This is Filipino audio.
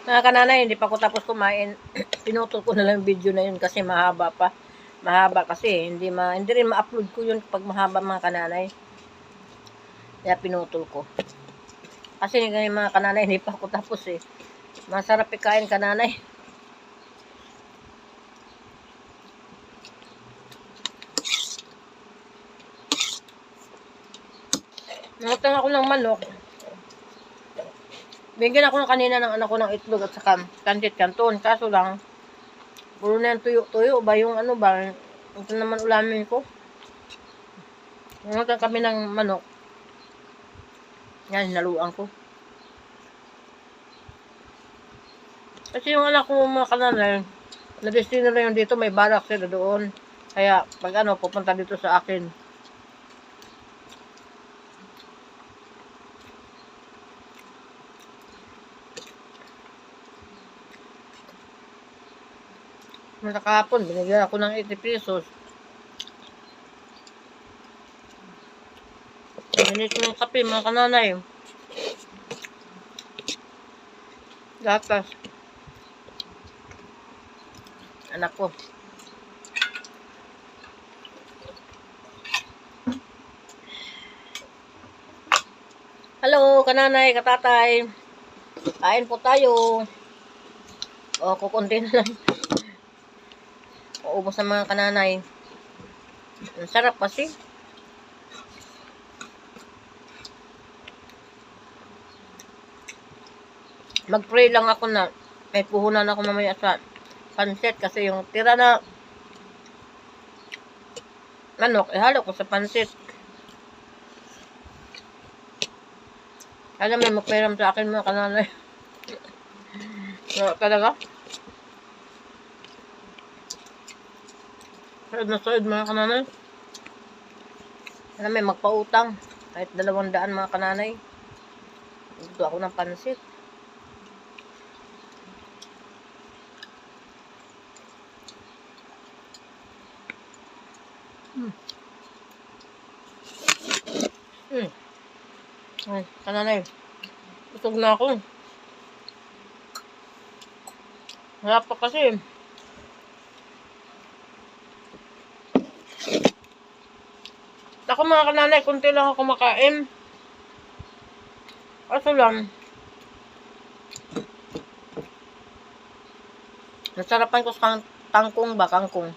Mga kananay, hindi pa ako tapos kumain. Pinutol ko na lang yung video na yun kasi mahaba pa. Mahaba kasi, hindi rin ma-upload ko yun pag mahaba mga kananay. Kaya pinutol ko. Kasi mga kananay, hindi pa ako tapos eh. Masarap ikain kananay. Nangutang ako ng manok. Bigyan ako kanina ng anak ko ng itlog at saka kantit kanton. Kaso lang, puro na yung tuyo-tuyo ba yung ano ba? Ito naman ulamin ko. Nangutang kami ng manok. Yan, hinaluan ko. Kasi yung anak ko mga kananay, na-destino na yun dito, may barak sila doon. Kaya, pag ano, pupunta dito sa akin. Mula kahapon, binigyan ako ng 80 pesos. Minit ko ng kape, mga kananay. Gatas. Anak ko. Hello, kananay, katatay. Kain po tayo. O, kukunti na lang. Uubos ng mga kananay. Ang sarap kasi. Mag-pray lang ako na may puhunan ako mamaya sa pansit kasi yung tira na manok, ihalo ko sa pansit. Alam, may magpairam sa akin mga kananay. So, talaga? Saad na saad mga kananay. Alam, may magpautang. Kahit 200 mga kananay. Gusto ako ng pansit. Ay, kananay. Busog na ako. Harap pa kasi. Ako mga kananay, kunti lang ako makain. Kaso lang, nasarapan ko sa kangkong ba? Kangkong.